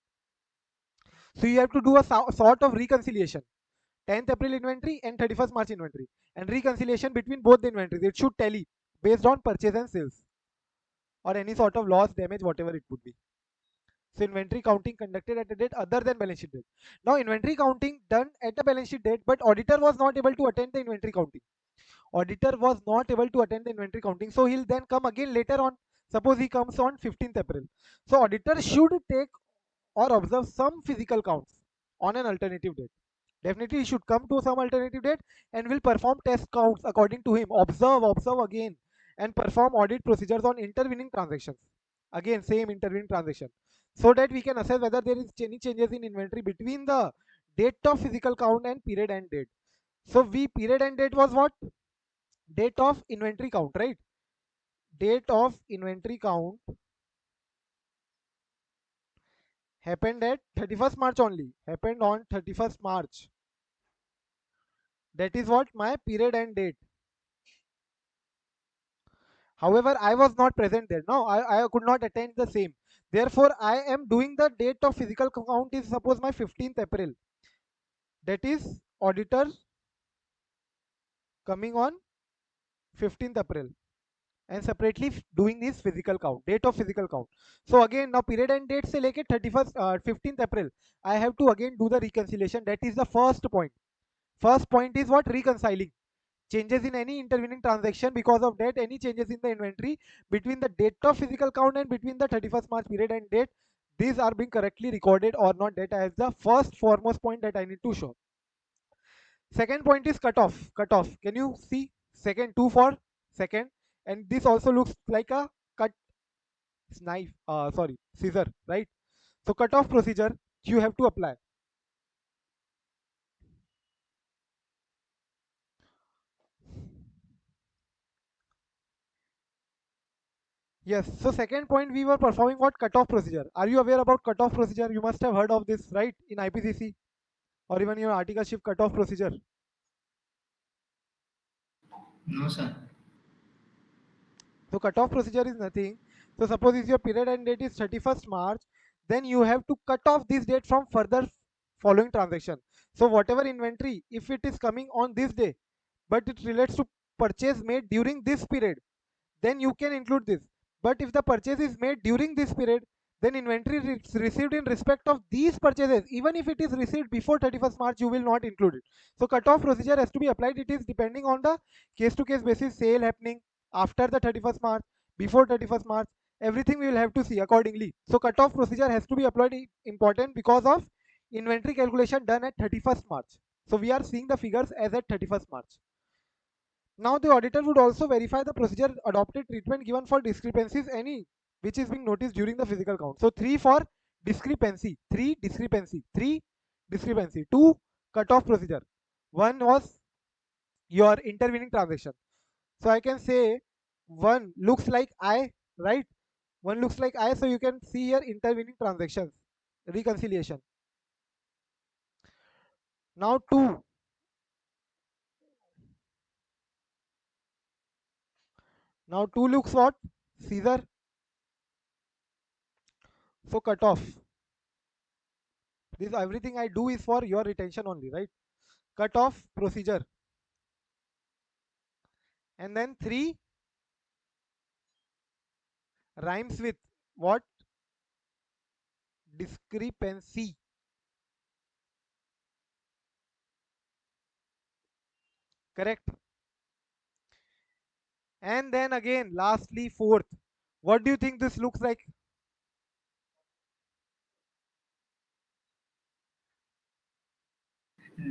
[SPEAKER 1] So you have to do a sort of reconciliation, 10th April inventory and 31st March inventory, and reconciliation between both the inventories. It should tally based on purchase and sales, or any sort of loss, damage, whatever it would be. So inventory counting conducted at a date other than balance sheet date. Now inventory counting done at the balance sheet date, but auditor was not able to attend the inventory counting. Auditor was not able to attend the inventory counting, so he'll then come again later on. Suppose he comes on 15th April. So auditor should take or observe some physical counts on an alternative date. Definitely he should come to some alternative date and will perform test counts according to him. Observe again, and perform audit procedures on intervening transactions. Again, same intervening transaction, so that we can assess whether there is any changes in inventory between the date of physical count and period end date. So we period end date was what? Date of inventory count, right? Date of inventory count happened at 31st March only. Happened on 31st March. That is what my period end date. However, I was not present there. No, I could not attend the same. Therefore, I am doing the date of physical count is suppose my 15th April. That is auditor coming on 15th April, and separately doing this physical count, date of physical count. So again, now period end date से लेके 31st 15th April, I have to again do the reconciliation. That is the first point. First point is what? Reconciling changes in any intervening transaction. Because of that, any changes in the inventory between the date of physical count and between the 31st March period and date, these are being correctly recorded or not. That is the first foremost point that I need to show. Second point is cutoff. Cutoff. Can you see second? Two for second, and this also looks like a cut knife. Sorry, scissor, right? So cutoff procedure you have to apply. Yes. So second point, we were performing what? Cutoff procedure. Are you aware about cutoff procedure? You must have heard of this, right? In IPCC or even your article shift cutoff procedure.
[SPEAKER 2] No, sir.
[SPEAKER 1] So cutoff procedure is nothing. So suppose if your period end date is 31st March, then you have to cut off this date from further following transaction. So whatever inventory, if it is coming on this day, but it relates to purchase made during this period, then you can include this. But if the purchase is made during this period, then inventory received in respect of these purchases, even if it is received before 31st March, you will not include it. So cutoff procedure has to be applied. It is depending on the case to case basis, sale happening after the 31st March, before 31st March, everything we will have to see accordingly. So cutoff procedure has to be applied, important because of inventory calculation done at 31st March. So we are seeing the figures as at 31st March. Now the auditor would also verify the procedure adopted, treatment given for discrepancies any which is being noticed during the physical count. So 3 for discrepancy, 3 discrepancy, 3 discrepancy, 2 cutoff procedure, 1 was your intervening transaction. So I can say 1 looks like I, right? 1 looks like I, so you can see here intervening transactions, reconciliation. Now 2, now 2 looks what? Caesar. So cutoff. This everything I do is for your retention only, right? Cutoff procedure. And then 3 rhymes with what? Discrepancy. Correct. And then again, lastly, fourth. What do you think this looks like?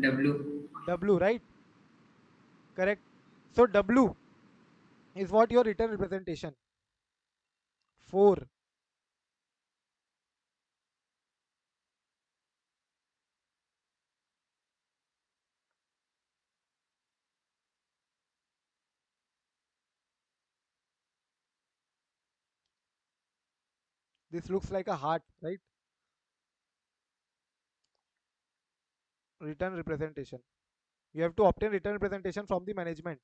[SPEAKER 2] W.
[SPEAKER 1] W, right? Correct. So W is what your return representation. 4. This looks like a heart, right? Return representation. You have to obtain return representation from the management.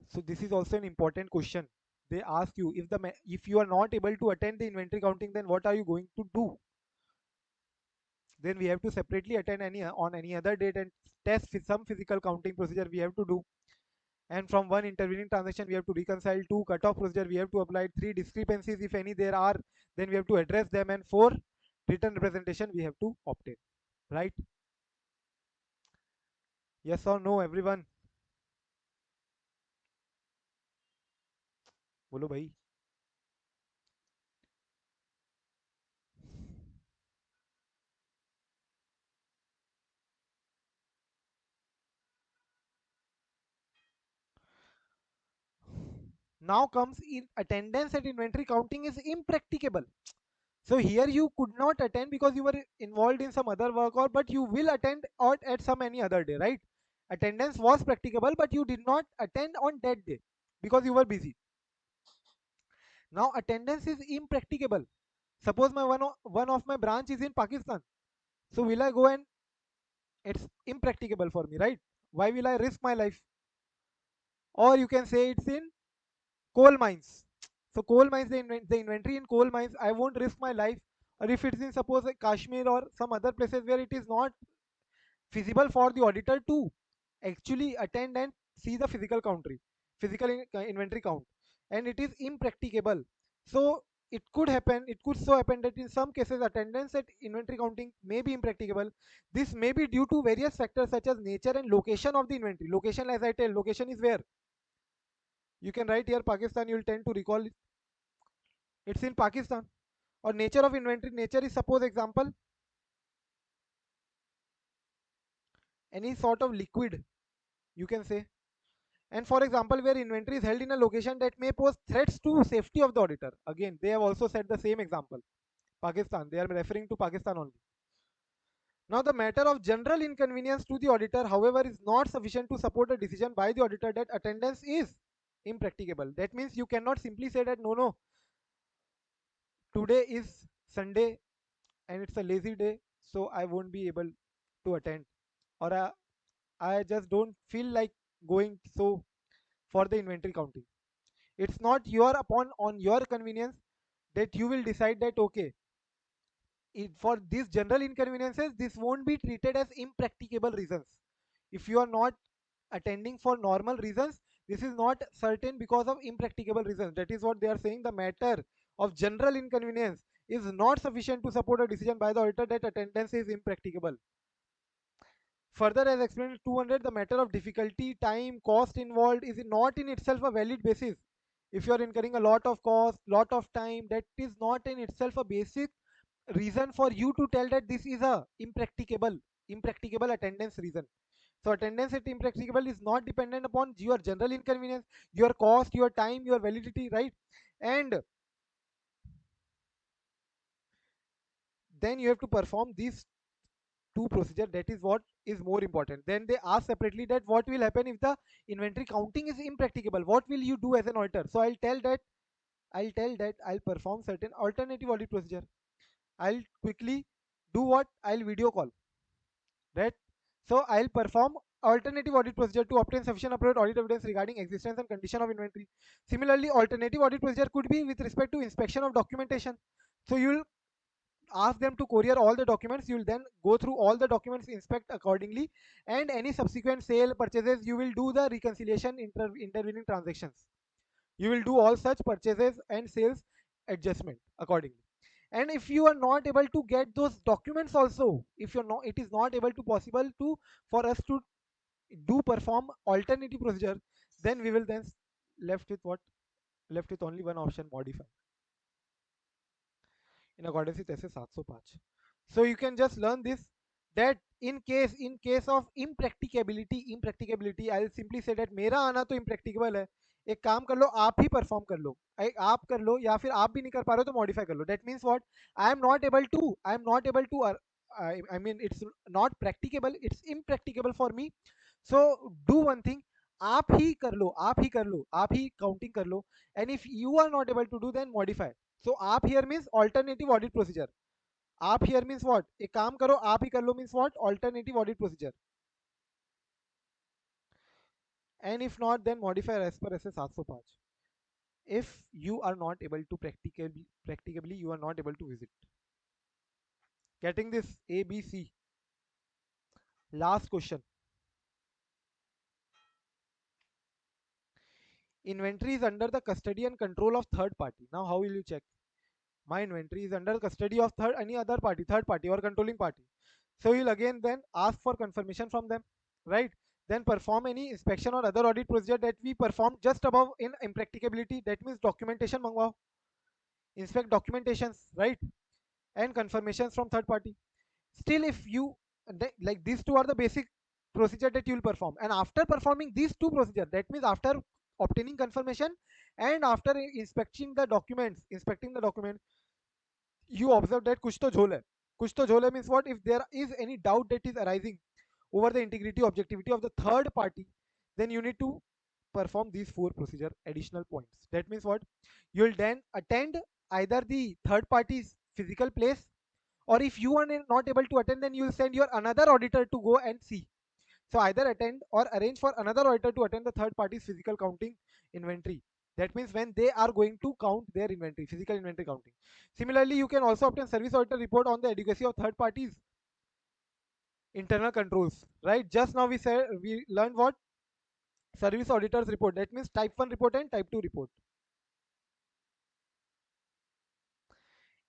[SPEAKER 1] So this is also an important question. They ask you if you are not able to attend the inventory counting, then what are you going to do? Then we have to separately attend any on any other date and test some physical counting procedure we have to do. And from 1 intervening transaction we have to reconcile, 2 cutoff procedure we have to apply, 3 discrepancies if any there are, then we have to address them, and 4 written representation we have to obtain, right? Yes or no everyone? Bolo bhai. Now comes in attendance at inventory counting is impracticable. So here you could not attend because you were involved in some other work, or but you will attend or at some any other day, right? Attendance was practicable, but you did not attend on that day because you were busy. Now attendance is impracticable. Suppose my one of my branch is in Pakistan. So will I go? And it's impracticable for me, right? Why will I risk my life? Or you can say it's in coal mines. So coal mines, the inventory in coal mines, I won't risk my life. Or if it's in suppose like Kashmir or some other places where it is not feasible for the auditor to actually attend and see the physical inventory count, and it is impracticable. So it could so happen that in some cases attendance at inventory counting may be impracticable. This may be due to various factors such as nature and location of the inventory. Location, as I tell, location is where you can write here Pakistan, you'll tend to recall it's in Pakistan. Or nature of inventory, nature is, suppose example, any sort of liquid, you can say. And for example, where inventory is held in a location that may pose threats to safety of the auditor. Again, they have also said the same example. Pakistan, they are referring to Pakistan only. Now, the matter of general inconvenience to the auditor, however, is not sufficient to support a decision by the auditor that attendance is impracticable. That means you cannot simply say that no, today is Sunday and it's a lazy day, so I won't be able to attend, or I just don't feel like going so for the inventory counting. It's not your upon on your convenience that you will decide that okay, for these general inconveniences this won't be treated as impracticable reasons. If you are not attending for normal reasons, this is not certain because of impracticable reasons. That is what they are saying. The matter of general inconvenience is not sufficient to support a decision by the auditor that attendance is impracticable. Further, as explained in 200, the matter of difficulty, time, cost involved is not in itself a valid basis. If you are incurring a lot of cost, lot of time, that is not in itself a basic reason for you to tell that this is a impracticable attendance reason. So attendance at impracticable is not dependent upon your general inconvenience, your cost, your time, your validity, right? And then you have to perform these two procedure. That is what is more important. Then they ask separately that what will happen if the inventory counting is impracticable, what will you do as an auditor? So I'll tell that I'll perform certain alternative audit procedure. I'll quickly do what? I'll video call, right? So I'll perform alternative audit procedure to obtain sufficient appropriate audit evidence regarding existence and condition of inventory. Similarly, alternative audit procedure could be with respect to inspection of documentation. So you'll ask them to courier all the documents. You'll then go through all the documents, inspect accordingly, and any subsequent sale purchases you will do the reconciliation intervening transactions. You will do all such purchases and sales adjustment accordingly. And if you are not able to get those documents also, if you're not, it is not able to possible to for us to do perform alternative procedure, then we will then left with what? Left with only one option: modify, in accordance with SA 705. So you can just learn this, that in case of impracticability, I'll simply say that मेरा आना तो impracticable है, एक काम कर लो, आप ही perform कर लो, आप कर लो, या फिर आप भी नहीं कर पा रहे हो तो मॉडिफाई कर लो. That means what? I am not able to I mean it's not practicable, it's impracticable for me. So do one thing, आप ही काउंटिंग कर लो. And if you are not able to do, then modify. So आप here means alternative audit procedure. आप here means what? एक काम करो, आप ही कर लो means what? Alternative audit procedure. And if not, then modify as per SA 705. If you are not able to practicably you are not able to visit. Getting this? A, B, C. Last question. Inventory is under the custody and control of third party. Now how will you check? My inventory is under custody of any other party, third party or controlling party. So you'll again then ask for confirmation from them, right? Then perform any inspection or other audit procedure that we performed just above in impracticability. That means documentation mangwao, inspect documentations, right? And confirmations from third party. Still, if you like, these two are the basic procedure that you will perform. And after performing these two procedure, that means after obtaining confirmation and after inspecting the document, you observe that kuch to jhol hai. Kuch to jhol hai means what? If there is any doubt that is arising over the integrity, objectivity of the third party, then you need to perform these four procedure additional points. That means what? You'll then attend either the third party's physical place, or if you are not able to attend, then you'll send your another auditor to go and see. So either attend or arrange for another auditor to attend the third party's physical counting inventory. That means when they are going to count their inventory, physical inventory counting. Similarly, you can also obtain service auditor report on the adequacy of third parties internal controls, right? Just now we said we learned what service auditors report. That means type 1 report and type 2 report.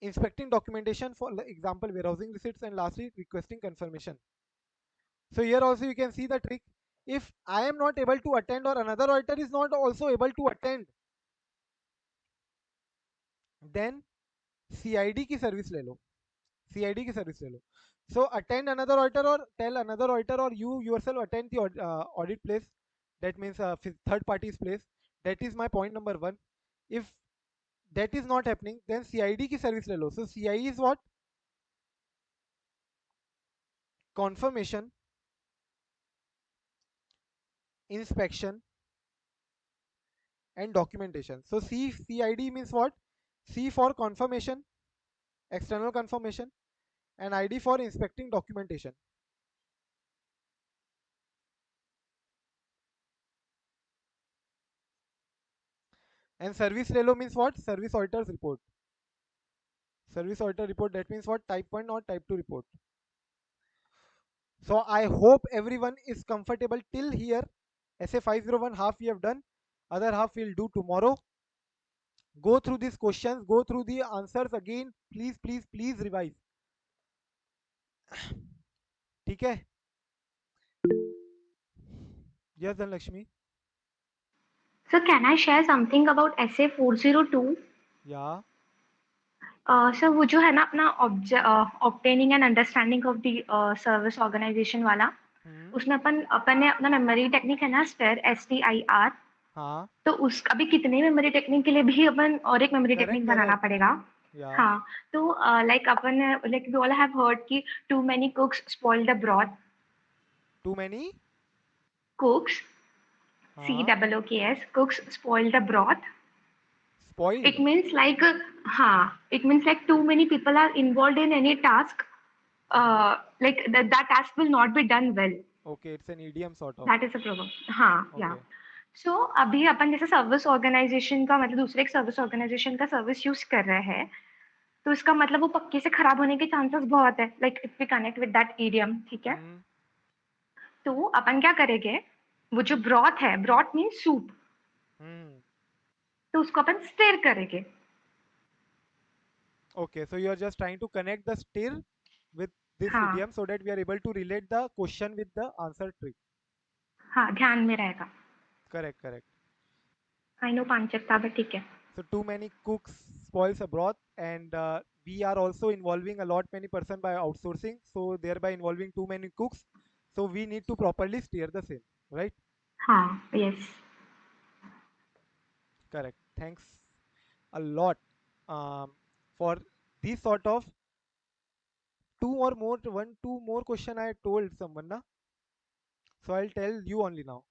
[SPEAKER 1] Inspecting documentation, for example warehousing receipts, and lastly requesting confirmation. So here also you can see the trick. If I am not able to attend or another auditor is not also able to attend, then CID की service ले लो, CID की service ले लो. So attend another auditor or tell another auditor, or you yourself attend the audit place. That means third party's place. That is my point number one. If that is not happening, then CID की service ले लो. So CIE is what? Confirmation, inspection, and documentation. So CID means what? C for confirmation, external confirmation, and ID for inspecting documentation. And service relo means what? Service auditors report. Service auditor report, that means what? Type 1 or type 2 report. So I hope everyone is comfortable till here. SA 501 half we have done, other half we'll do tomorrow. Go through these questions, go through the answers again. Please, please, please revise. ठीक है? Yes, Dhanlakshmi.
[SPEAKER 4] So can I share something about SA 402?
[SPEAKER 1] Yeah.
[SPEAKER 4] Sir वो जो है ना अपना obtaining and understanding of the service organisation वाला,
[SPEAKER 1] hmm.
[SPEAKER 4] उसमें अपन ने अपना मेमोरी टेक्निक है ना स्टेर STIR,
[SPEAKER 1] हाँ.
[SPEAKER 4] तो उस अभी कितने मेमोरी टेक्निक के लिए भी अपन और एक मेमोरी
[SPEAKER 1] Correct,
[SPEAKER 4] टेक्निक बनाना
[SPEAKER 1] correct.
[SPEAKER 4] पड़ेगा.
[SPEAKER 1] Yeah.
[SPEAKER 4] हाँ, तो लाइक अपन like we all have heard कि too many cooks spoil the broth.
[SPEAKER 1] Too many.
[SPEAKER 4] Cooks,
[SPEAKER 1] हाँ.
[SPEAKER 4] COOKS, cooks spoil the broth.
[SPEAKER 1] Spoiled.
[SPEAKER 4] It means like, it means like too many people are involved in any task. Like that task will not be done well.
[SPEAKER 1] Okay, it's an idiom sort of.
[SPEAKER 4] That is a problem. हाँ, yeah.
[SPEAKER 1] Okay.
[SPEAKER 4] सो अभी अपन जैसे service organisation का मतलब दूसरे एक service organisation का service use कर रहे हैं, तो इसका मतलब वो पक्के से खराब होने के चांसेस बहुत है. Like if we connect with that idiom, ठीक है,
[SPEAKER 1] Hmm.
[SPEAKER 4] तो अपन क्या करेंगे, वो जो ब्रॉथ है, ब्रॉथ मीन सूप,
[SPEAKER 1] Hmm.
[SPEAKER 4] तो उसको अपन स्टिर करेंगे.
[SPEAKER 1] Okay, so you are just trying to connect the stir with this
[SPEAKER 4] हाँ,
[SPEAKER 1] idiom so that we are able to relate the question with the answer trick.
[SPEAKER 4] हाँ, ध्यान में रहेगा.
[SPEAKER 1] Correct, correct.
[SPEAKER 4] I know पांचक था, but ठीक है.
[SPEAKER 1] So too many cooks spoils a broth, and we are also involving a lot many person by outsourcing. So thereby involving too many cooks. So we need to properly steer the same, right?
[SPEAKER 4] हाँ, yes.
[SPEAKER 1] Correct. Thanks a lot um, for this sort of two or more one two more question I told someone na. So I'll tell you only now.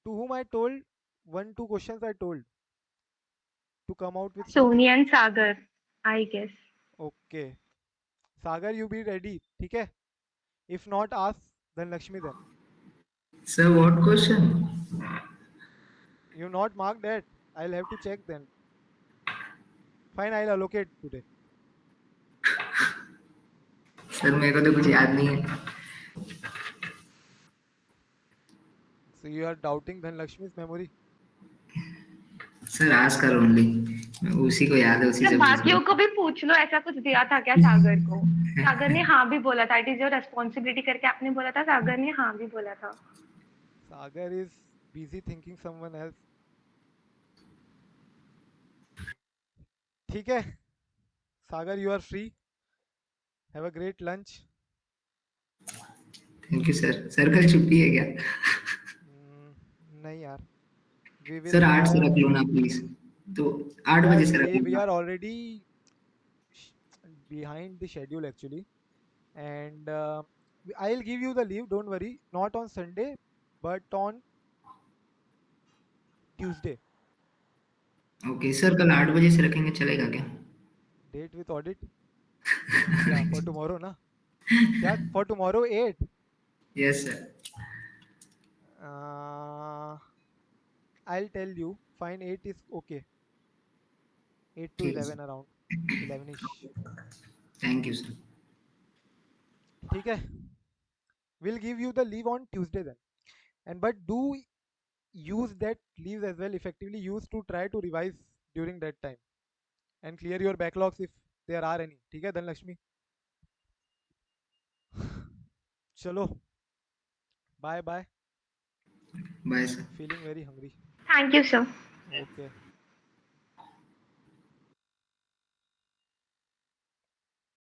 [SPEAKER 1] To whom I told one two questions I told to come out with something.
[SPEAKER 4] Soni and Sagar, I guess.
[SPEAKER 1] Okay. Sagar, you be ready. ठीक है? If not, ask then Lakshmi then.
[SPEAKER 2] Sir, what question?
[SPEAKER 1] You not mark that. I'll have to check then. Fine, I'll allocate today.
[SPEAKER 2] Sir मेरे को तो कुछ याद नहीं है.
[SPEAKER 1] So you are doubting Dhanlakshmi's memory.
[SPEAKER 2] Sir आज कर ओनली, उसी को याद है, उसी से पूछ
[SPEAKER 4] बाकियों
[SPEAKER 2] लो.
[SPEAKER 4] को भी पूछ लो, ऐसा कुछ दिया था क्या सागर को? सागर ने हाँ भी बोला था. इट इज योर रेस्पॉन्सिबिलिटी करके आपने बोला था, सागर ने हाँ भी बोला था.
[SPEAKER 1] Sagar is busy thinking someone else. ठीक है? Sagar, you are free. Have a great lunch.
[SPEAKER 2] Thank you sir. Sir कल छुट्टी है क्या?
[SPEAKER 1] नहीं यार. We will
[SPEAKER 2] सर 8 से
[SPEAKER 1] have
[SPEAKER 2] रख लो ना प्लीज. तो 8 बजे से रख
[SPEAKER 1] we
[SPEAKER 2] low.
[SPEAKER 1] are already behind the schedule actually, and I'll give you the leave. Don't worry. Not on Sunday, but on Tuesday.
[SPEAKER 2] Okay sir, कल 8 बजे से रखेंगे, चलेगा क्या?
[SPEAKER 1] Date with audit. क्या for tomorrow ना? क्या for tomorrow 8?
[SPEAKER 2] Yes sir.
[SPEAKER 1] Uh, I'll tell you. Fine, 8 is okay. 8 to
[SPEAKER 2] ठीक है
[SPEAKER 1] 11
[SPEAKER 2] sir.
[SPEAKER 1] around. 11ish.
[SPEAKER 2] Thank you sir.
[SPEAKER 1] ठीक है, we'll give you the leave on Tuesday then. And but do use that leaves as well, effectively use to try to revise during that time and clear your backlogs if there are any. ठीक है धनलक्ष्मी? चलो, bye bye.
[SPEAKER 2] Bye, sir.
[SPEAKER 1] Feeling very hungry.
[SPEAKER 4] Thank you, sir.
[SPEAKER 1] Okay.